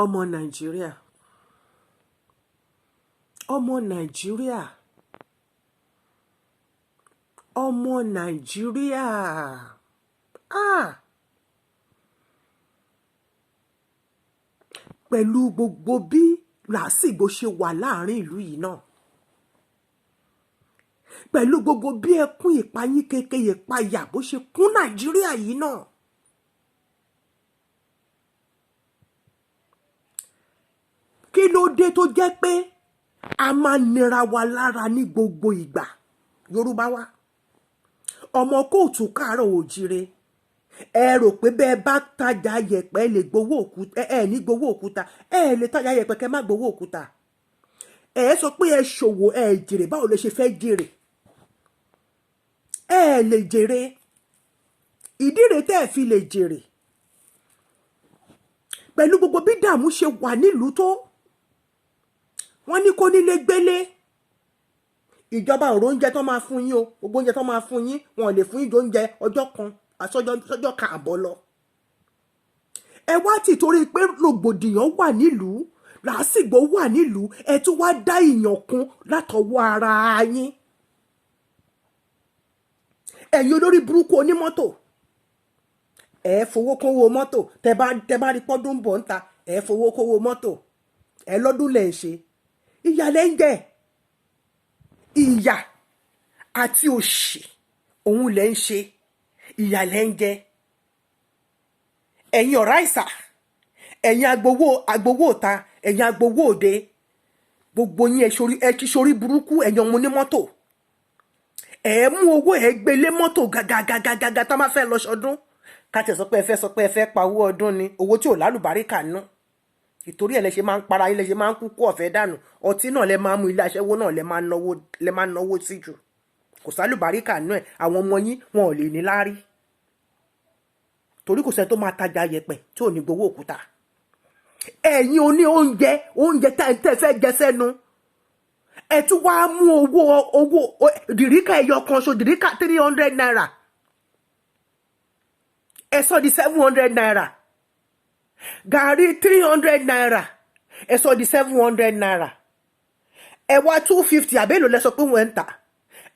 ọmọ nàìjíríà ọmọ nàìjíríà ọmọ nàìjíríà ah pẹ̀lú gbogbo bí làásìgbò ṣe wà láàrin ìlú yìí náà, pẹ̀lú gbogbo bí ẹkún ìpayín kékeré ìpayà bó ṣe kún nàìjíríà yìí náà, kí ló dé tó jẹ́ pé a máa nira wa lára ní gbogbo ìgbà? Yorùbá wa, ọmọ kóòtù káàárọ̀ oòjíire, ẹ rò pé bẹ́ẹ̀ bá tajà yẹ̀pẹ̀ lè gbowó òkúta, ẹ ní gbowó òkúta, ẹ lè tajà yẹ̀pẹ̀ kẹ́ má gbowó òkúta. Ẹ sọ pé ẹ ṣòwò ẹ jèrè, báwo lè ṣe fẹ́ jèrè? Ẹ lè jèrè. Ìdí rèé tẹ́ ẹ fi lè jèrè. Pẹ̀lú gbogbo bí dààmú ṣe wà nílùú tó, wọ́n ní kó nílé gbélé. Ìjọba ò róúnjẹ tó máa fún yín o, gbogbo oúnjẹ tó máa fún yín wọn ò lè fún yín oúnjẹ ọjọ́ kan sọ́jọ́ kan àbọ̀ lọ. Ẹ wá tì torí pé rògbòdìyàn wà nílùú, làásìgbò wà nílùú, ẹ tún wá dá ìyàn kún látọwọ́ ara yín. Ẹ̀yin olórí burúkú onímọ́tò, ẹ fowó kówó mọ́tò, tẹ bá rí pọ́dún bọ̀ ń ta, ẹ fowó kówó mọ́tò, ẹ lọ́dún lẹ̀ ń ṣe, ìyà lẹ́ ń jẹ, ìyà àti òṣì òun lẹ́ ń ṣe, ìyà lẹ́ ń jẹ. Ẹ̀yin ọ̀rá ìsà, ẹ̀yin agbowó òta, ẹ̀yin agbowó òde, gbogbo yín ẹ ti ṣorí burúkú, ẹ̀yin ọmọ onímọ́tò. Ẹ mú owó ẹ gbélé mọ́tò gàgàgàgàgà tá máa fẹ́ lọ ṣọdún. Káti sọ pé ẹ fẹ́ pa owó ọdún ni, owó tí ò lálùbáríkà nú. Ìtorí ẹ̀ lẹ ṣe máa ń para yín, lẹ ṣe máa ń kúkú ọ̀fẹ́ dànù. Ọtí náà lẹ máa mú, ilé aṣẹ́wó náà lẹ máa náwó sí jù. Kò sálùbáríkà nú ẹ̀, àwọn ọmọ yín wọn ò lè ní láárí. Torí kò sẹ́ni tó máa tajà yẹ̀pẹ̀ tí ò ní gbowó òkúta. Ẹ̀yin oní oúnjẹ tẹ́ fẹ́ jẹ sẹ́nu. Ẹ tún wá mú owó dìríkà ẹyọ kan ṣo, dìríkà 300 naira. Ẹ sọ di 700 naira. Gàrí 300 naira. Ẹ sọ di 700 naira. Ẹ wá 250 àbẹ́lò lẹ sọ pé wọ́n ń tà.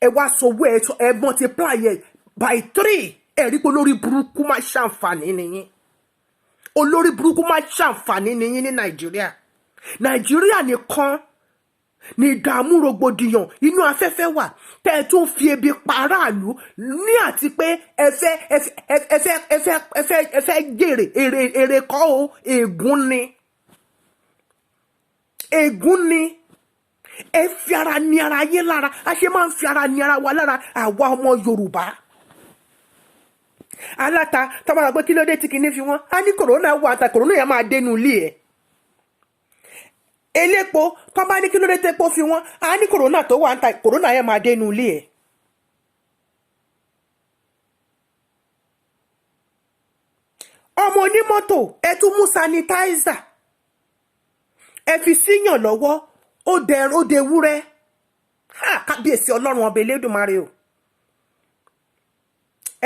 Ẹ wá sọwọ́ ẹ multiply ẹ by 3. Ẹ rí pé olórí burúkú máa ṣàǹfààní nìyí. Olórí burúkú máa ṣàǹfààní nìyí ní Nàìjíríà. Nàìjíríà nìkan ní ìdààmú rògbòdìyàn inú afẹ́fẹ́ wà, tẹ́ ẹ tún fi ebi pa aráàlú ní àti pé ẹ fẹ́ jèrè èrè kọ́ o, ègún ni. Ègún ni. Ẹ fi ara ní ara yín lára, a ṣe máa ń fi ara ní ara wa lára àwa ọmọ Yorùbá. Aláta tọ́mọ àgbẹ̀ kí ló dé tí kìíní fi wọ́n, a ní kòrónà wà àtà kòrónà yẹn máa dénú ilé ẹ̀. Elépo tó bá ní kí ló dé tẹ́pọ̀ fi wọ́n, a ní kòrónà tó wà ń ta kòrónà yẹn máa dénú ilé ẹ̀. Ọmọ onímọ́tò ẹ tún mú sanitizer ẹ fi síyàn lọ́wọ́, ó dẹ wúrẹ́. Kábíyèsí Ọlọ́run ọba Elédùmarè o.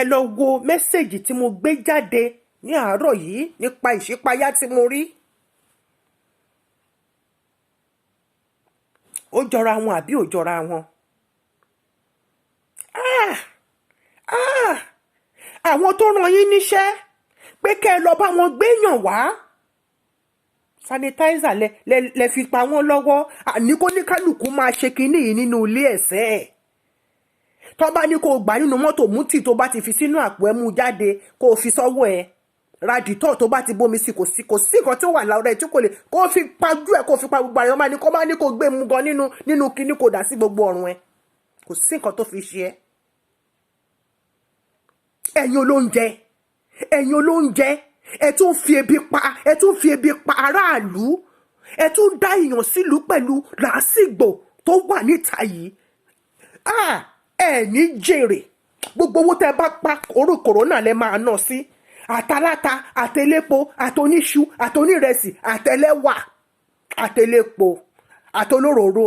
Ẹ lọ wo mẹ́sẹ̀gì tí mo gbé jáde ní àárọ̀ yìí nípa ìṣípayá tí mo rí. Ó jọra wọn àbí ò jọra wọn? Àwọn tó rán yín níṣẹ́ pé kẹ́ ẹ lọ bá wọn gbéyàn wá, sanitizer lẹ fi pa wọ́n lọ́wọ́. Àní kó ní kálukú máa ṣe kinní yìí nínú ilé ẹ̀sẹ̀ ẹ̀. Tó bá ní kó gbà nínú mọ́tò, mú tí tó bá ti fi sínú àpò ẹ mú jáde kó fi sọ́wọ́ ẹ. Rádìtọ̀ tó bá ti bomi sí kò sí nǹkan tí ó wà lára ẹ tí kò lè kó fi pajú ẹ, kó fi pa gbogbo àyàn. Máa ní kó gbé mu gan nínú kinní kó dà sí gbogbo ọ̀run ẹ. Kò sí nǹkan tó fi ṣe ẹ́. Ẹ̀yin olóúnjẹ, ẹ tún fi ebi pa aráàlú. Ẹ tún dá ìyàn sílùú pẹ̀lú làásìgbò tó wà níta yìí. Ẹ ní jèrè. Gbogbo owó tẹ́ bá pa orí kòrónà lẹ máa ná sí. Àtàláta, àtẹlépo, àtòníṣu, àtònírẹsì, àtẹlẹ́wà, àtẹlépo, àtolóròró.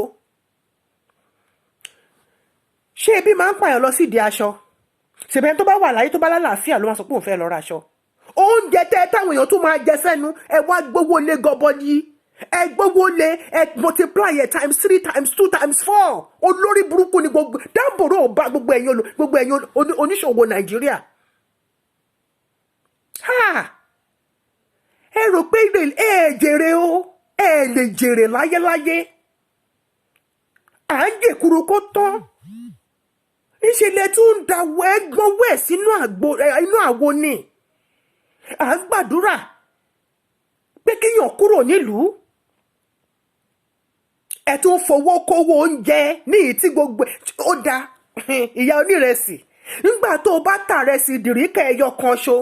Ṣé ebi máa ń pààyàn lọ sídìí aṣọ? Ṣèbẹ̀ tó bá wà láyé tó bá lálàáfíà ló máa sọ pé òun fẹ́ lọ ra aṣọ. oúnjẹ táwọn èèyàn tún máa jẹ sẹ́nu ẹ wá gbówó lé gọbọdí ẹ gbówó lé ẹ multiply ẹ times 3 times 2 times 4 olórí burúkú ni gbogbo dáàbòrò ò bá gbogbo ẹ̀yin oníṣòwò Nàìjíríà. Ẹ rò pé ẹ jèrè o ẹ lè jèrè láyéláyé à ń jèkúrú kó tán ìṣẹ̀lẹ̀ tún ń dàwọ̀ ẹgbọ́n wẹ̀ sínú àwo ni à ń gbàdúrà pé kíyàn kúrò nílùú ẹ tún fowó kówó oúnjẹ ní ìtí gbogbo ó da ìyá onírẹsì nígbà tó o bá tà rẹsì dìríkà ẹyọ kan ṣo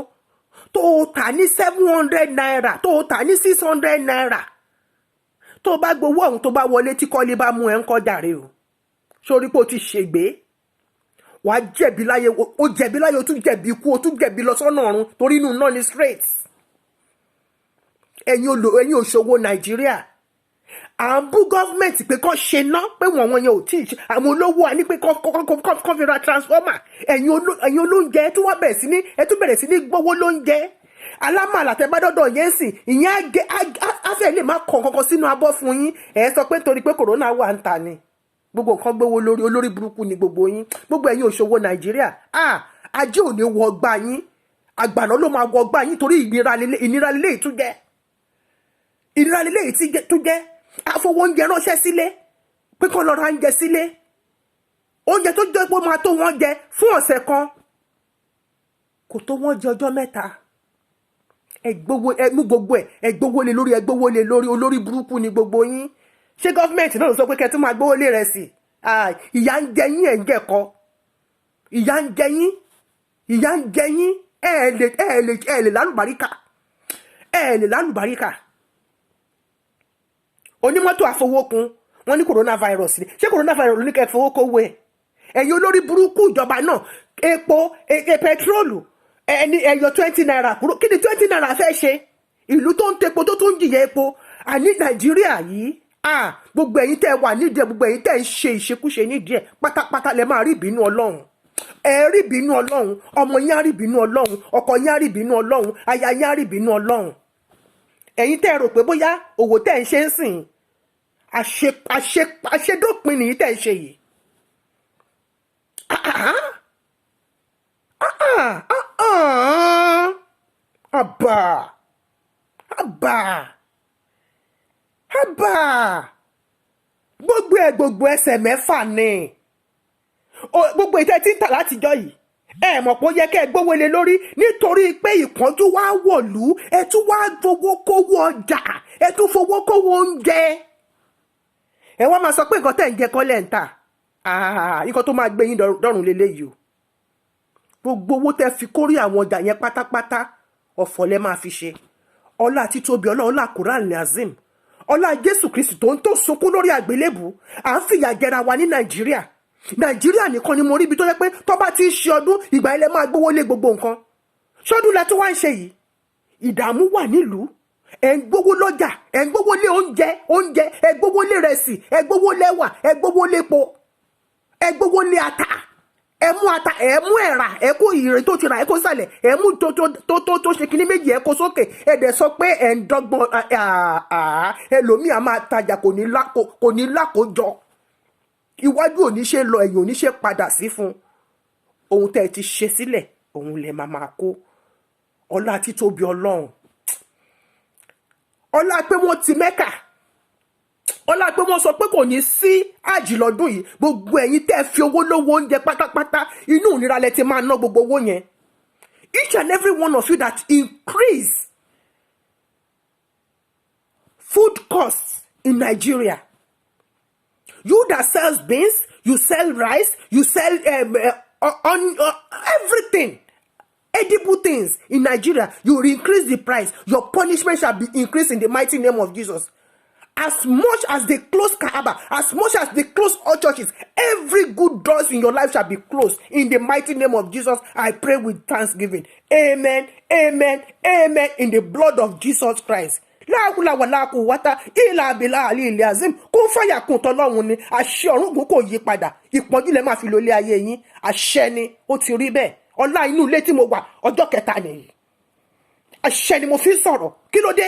tó o tà ní 700 naira tó o tà ní 600 naira tó o bá gbowó ọ̀hún tó bá wọlé tí kọ́lé bá mú ẹ ń kọjá rẹ o sórí pé o ti ṣègbé wàá jẹ̀bi láyé o jẹ̀bi láyé o tún jẹ̀bi ikú o tún jẹ̀bi lọ sọ́nà ọ̀run torí inú náà ní straight ẹ̀yin òṣòwò Nàìjíríà à ń bú gọ́ọ̀mẹ̀ntì pé kọ́ ṣe ná pé wọ́n yẹn ò tí ì ṣe àwọn olówó àní pé kọ́ fi ra transformer ẹ̀yin olóúnjẹ ẹ tún bẹ̀rẹ̀ sí ní gbówó lóúnjẹ alámàlà tẹ́ bá dọ́dọ̀ yẹn sìn ìyẹn afẹ́ lè má kọ̀ kankan sínú abọ́ fún yín ẹ̀ sọ pé torí pé kòrónà wà ń ta ni gbogbo nǹkan gbówó lórí olórí burúkú ni gbogbo yín gbogbo ẹ̀yin òṣòwò Nàìjíríà ajé ò ní wọ gbá yín àgbàná ló máa wọ gbá yín torí ìnira lílé ìtújẹ́ ìnira lílé ìtújẹ́ àfọwọ́ oúnjẹ ránṣẹ́ sílé pé kán lọ ra oúnjẹ sílé oúnjẹ tó jẹ́ pé ó máa tó wọ́n jẹ fún ọ̀sẹ̀ kan kò tó wọ́n jẹ ọjọ́ mẹ́ta ẹgbówó gbogbo ẹgbówó lé lórí olórí burúkú ni gbogbo yín ṣé gọ́fìmẹ̀ntì náà ló sọ pé kẹ́ tún máa gbówó lé rẹ̀ sí ìyà ń jẹ yín ẹ̀ ń jẹ̀kọ ìyà ń jẹ yín ẹ̀ lè lálùbáríkà onímọ́tò àfọwọ́kun wọ́n ní coronavirus ni ṣé coronavirus ní kẹ́ fowó kówó ẹ̀ ẹ̀yin olórí burúkú ìjọba náà epo pẹtrólù ẹni ẹyọ 20 naira kúrò kí ni 20 naira fẹ́ ṣe ìlú tó ń tepo tó tún jìyà epo àní Nàìjíríà yìí gbogbo ẹ̀yin tẹ́ wà nídìí ẹ̀ gbogbo ẹ̀yin tẹ́ ń ṣe ìṣekúṣe nídìí ẹ̀ pátápátá lẹ máa rí ìbínú Ọlọ́run ẹ rí ìbínú Ọlọ́run ọmọ yín á rí ìbínú Ọlọ́run ọkọ yín á rí ìbínú Ọlọ́run aya yín á rí ìbínú Ọlọ́run ẹ̀yin tẹ́ rò pé bóyá òwò tẹ́ ń ṣe ń sìn àṣedópin nìyí tẹ́ ń ṣe yìí gbogbo ẹsẹ̀ mẹ́fà ni gbogbo ìtẹ́ tí ń tà látijọ́ yìí ẹ mọ̀ pé ó yẹ kẹ́ ẹ gbówó lé lórí nítorí pé ìpọ́njú wá wọ̀lú ẹ tún wá fowó kówó ọjà ẹ tún fowó kówó oúnjẹ ẹ wá máa sọ pé nǹkan tẹ̀ ń jẹ kọ́ lẹ́ ń tà nǹkan tó máa gbé yín dọ́rùn lélẹ́yìí o gbogbo owó tẹ́ fi kórè àwọn ọjà yẹn pátápátá ọ̀fọ̀ lẹ́ máa fi ṣe ọlá títóbi ọlá Kùránì Azim ọlá Jésù Kristi tó ń tó sunkún lórí àgbélébù à ń fìyà jẹra wa ní Nàìjíríà nìkan ni mo rí ibi tó yẹ pé tó bá ti ń ṣe ọdún ìgbà ilẹ̀ máa gbówó lé gbogbo nǹkan ṣọdún la tó wá ń ṣe yìí ìdààmú wà nílùú ẹ̀ ń gbówó lọ́jà ẹ̀ ń gbówó lé oúnjẹ ẹ̀ gbówó lé rẹsì ẹ̀ gbówó lẹ́wà ẹ̀ gbówó lépo ẹ̀ gbówó lé ata ẹ̀ mú ata ẹ̀ mú ẹ̀rà ẹ̀ kó ìrè tó ti rà ẹ̀ kó sàlẹ̀ ẹ̀ mú tó ṣe kíní méjì ẹ̀ kó sókè ẹ̀ dẹ̀ sọ pé ẹ̀ ń dọ́gbọ́n ẹlòmíà máa tajà kò ní lákòójọ iwájú ò ní ṣe lọ ẹ̀yìn ò ní ṣe padà sí fún ohun tẹ́ ẹ ti ṣe sílẹ̀ òun lè máa kó ọlá títóbi Ọlọ́run ọlá pé wọ́n ti Mẹ́kà ọlá pé wọ́n sọ pé kò ní sí àjì lọ́dún yìí gbogbo ẹ̀yin tẹ́ fi owó lówó oúnjẹ pátápátá inú ìnira lẹ ti máa ná gbogbo owó yẹn each and every one of you that increase food costs in Nigeria. You that sells beans, you sell rice, you sell everything, edible things in Nigeria. You will increase the price. Your punishment shall be increased in the mighty name of Jesus. As much as they close Kaaba, as much as they close all churches, every good doors in your life shall be closed. In the mighty name of Jesus, I pray with thanksgiving. Amen, amen, amen. In the blood of Jesus Christ. Láàkúláwàláàkúwátá ìlà àbílà àlì ilẹ̀ azim kó fàyà kún tọ́lọ́run ni àṣẹ ọ̀rùngún kò yí padà ìpọ́njú lẹ́ máa fi lólé ayé yín àṣẹ ni ó ti rí bẹ́ẹ̀ ọlá inú ilé tí mo wà ọjọ́ kẹta nìyí àṣẹ ni mo fi ń sọ̀rọ̀ kí ló dé